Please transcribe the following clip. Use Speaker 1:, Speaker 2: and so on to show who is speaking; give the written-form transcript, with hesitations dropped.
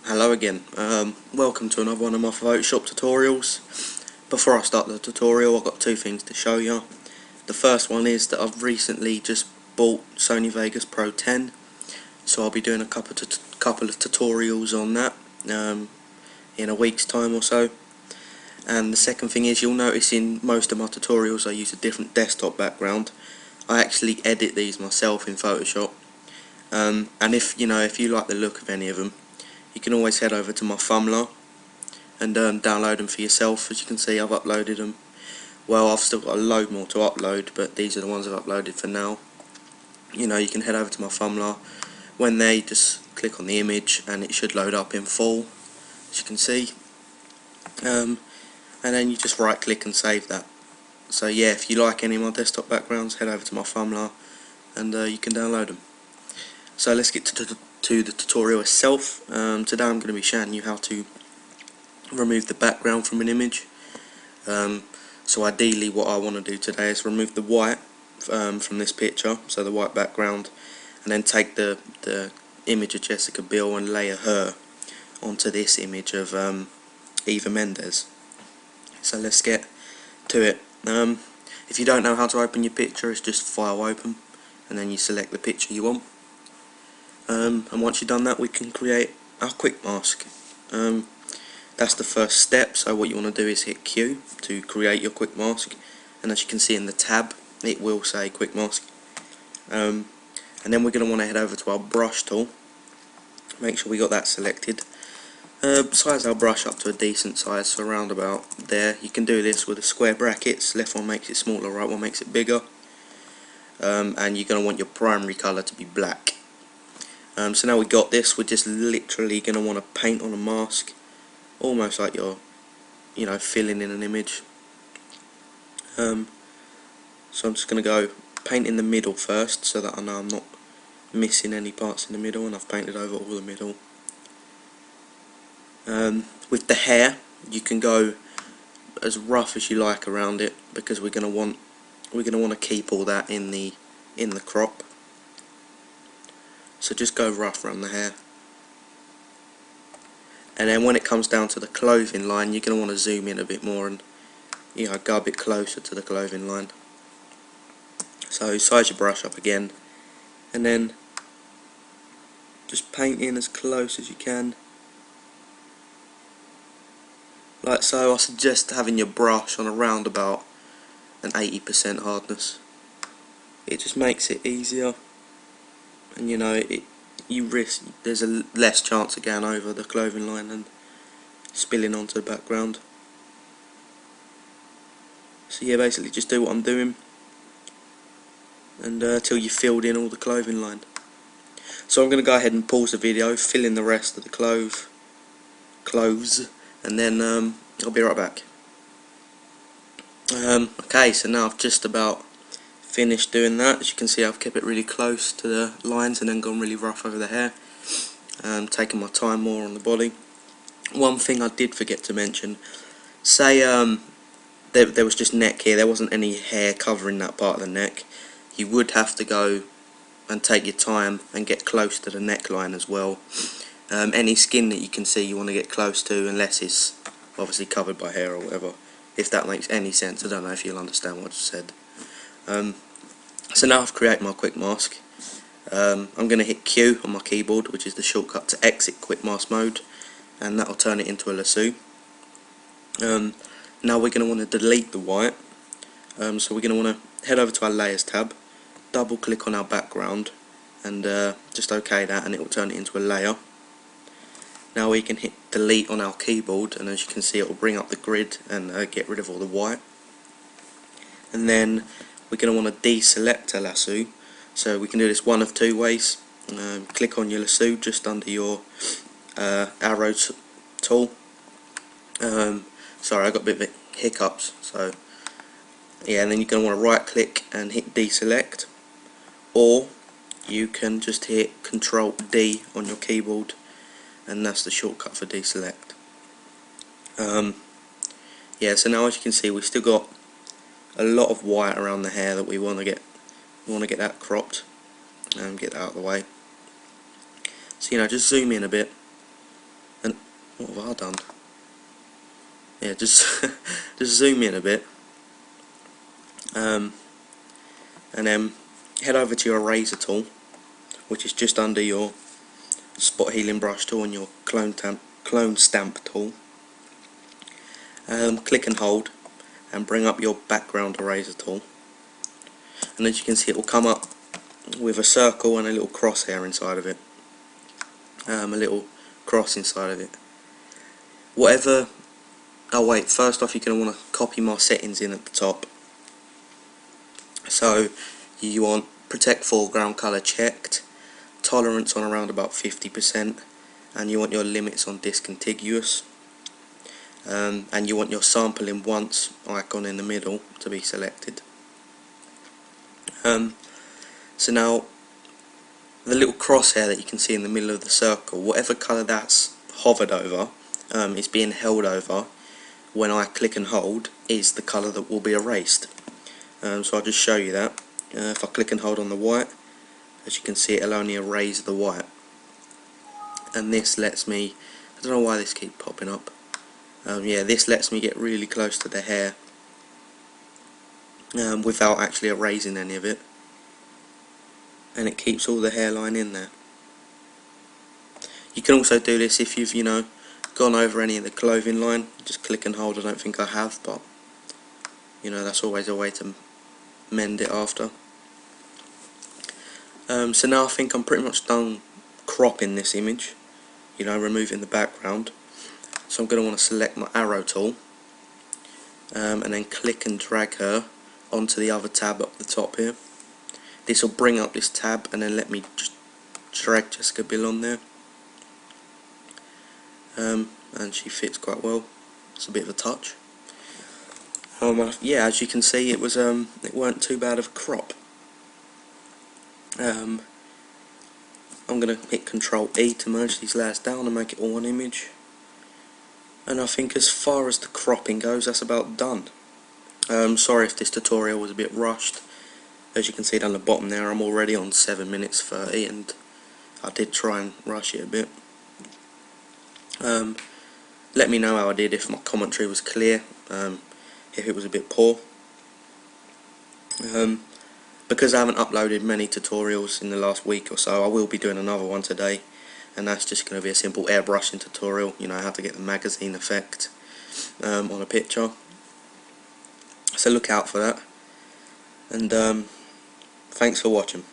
Speaker 1: Hello again. Welcome to another one of my Photoshop tutorials. Before I start the tutorial, I've got two things to show you. The first one is that I've recently just bought Sony Vegas Pro 10, so I'll be doing a couple of tutorials on that in a week's time or so. And the second thing is, you'll notice in most of my tutorials I use a different desktop background. I actually edit these myself in Photoshop, and if you like the look of any of them, you can always head over to my thumbnail and download them for yourself. As you can see, I've uploaded them. Well, I've still got a load more to upload, but these are the ones I've uploaded for now. You can head over to my thumbnail. When they just click on the image and it should load up in full, as you can see. And then you just right click and save that. So yeah, if you like any of my desktop backgrounds, head over to my thumbnail and you can download them. So let's get to the tutorial itself. Today I'm going to be showing you how to remove the background from an image. So ideally what I want to do today is remove the white from this picture, so the white background, and then take the image of Jessica Biel and layer her onto this image of Eva Mendes. So let's get to it. If you don't know how to open your picture, it's just File, Open, and then you select the picture you want. And once you've done that, we can create our quick mask. That's the first step. So what you want to do is hit Q to create your quick mask, and as you can see in the tab, it will say quick mask. And then we're going to want to head over to our brush tool. Make sure we got that selected. Size our brush up to a decent size, so around about there. You can do this with the square brackets. Left one makes it smaller, right one makes it bigger. And you're going to want your primary colour to be black. So now we got this, we're just literally going to want to paint on a mask, almost like you're, filling in an image. So I'm just going to go paint in the middle first, so that I know I'm not missing any parts in the middle, and I've painted over all the middle. With the hair, you can go as rough as you like around it, because we're going to want to keep all that in the crop. So just go rough around the hair. And then when it comes down to the clothing line, you're going to want to zoom in a bit more and go a bit closer to the clothing line. So size your brush up again, and then just paint in as close as you can. Like so. I suggest having your brush on around about an 80% hardness. It just makes it easier. And there's a less chance of going over the clothing line and spilling onto the background. So yeah, basically just do what I'm doing, and till you filled in all the clothing line. So I'm going to go ahead and pause the video, fill in the rest of the clothes, and then I'll be right back. Okay, so now I've just about finished doing that. As you can see, I've kept it really close to the lines and then gone really rough over the hair, taking my time more on the body. One thing I did forget to mention, say there was just neck here, there wasn't any hair covering that part of the neck, you would have to go and take your time and get close to the neckline as well. Any skin that you can see you want to get close to, unless it's obviously covered by hair or whatever, if that makes any sense. I don't know if you'll understand what I just said. So now I've created my quick mask. I'm going to hit Q on my keyboard, which is the shortcut to exit quick mask mode, and that will turn it into a lasso. Now we're going to want to delete the white, so we're going to want to head over to our layers tab, double click on our background, and just OK that, and it will turn it into a layer. Now we can hit delete on our keyboard, and as you can see, it will bring up the grid and get rid of all the white. And then we're going to want to deselect a lasso, so we can do this one of two ways. Click on your lasso just under your arrow tool. Sorry, I got a bit of hiccups. So yeah, and then you're going to want to right click and hit deselect, or you can just hit Control D on your keyboard, and that's the shortcut for deselect. Yeah, so now as you can see, we've still got a lot of white around the hair that we want to get. We want to get that cropped and get that out of the way. So just zoom in a bit, What have I done? Yeah, just just zoom in a bit, and then head over to your eraser tool, which is just under your spot healing brush tool and your clone stamp tool. Click and hold and bring up your background eraser tool, and as you can see, it will come up with a circle and a little crosshair inside of it, a little cross inside of it. Whatever. Oh wait, first off, you're going to want to copy my settings in at the top. So you want protect foreground colour checked, tolerance on around about 50%, and you want your limits on discontiguous, and you want your sampling once icon in the middle to be selected. So now the little crosshair that you can see in the middle of the circle, whatever colour that's hovered over, is being held over when I click and hold, is the colour that will be erased. So I'll just show you that. If I click and hold on the white, as you can see, it'll only erase the white, and this lets me, I don't know why this keeps popping up, yeah, this lets me get really close to the hair without actually erasing any of it, and it keeps all the hairline in there. You can also do this if you've, gone over any of the clothing line. Just click and hold. I don't think I have, but that's always a way to mend it after. So now I think I'm pretty much done cropping this image, removing the background. So I'm going to want to select my arrow tool, and then click and drag her onto the other tab up the top here. This will bring up this tab, and then let me just drag Jessica Biel on there. And she fits quite well. It's a bit of a touch. Yeah, as you can see, it weren't too bad of a crop. I'm going to hit Control E to merge these layers down and make it all one image. And I think as far as the cropping goes, that's about done. Sorry if this tutorial was a bit rushed. As you can see down the bottom there, I'm already on 7 minutes 30, and I did try and rush it a bit. Let me know how I did, if my commentary was clear, if it was a bit poor. Because I haven't uploaded many tutorials in the last week or so, I will be doing another one today, and that's just going to be a simple airbrushing tutorial, how to get the magazine effect on a picture. So look out for that, and thanks for watching.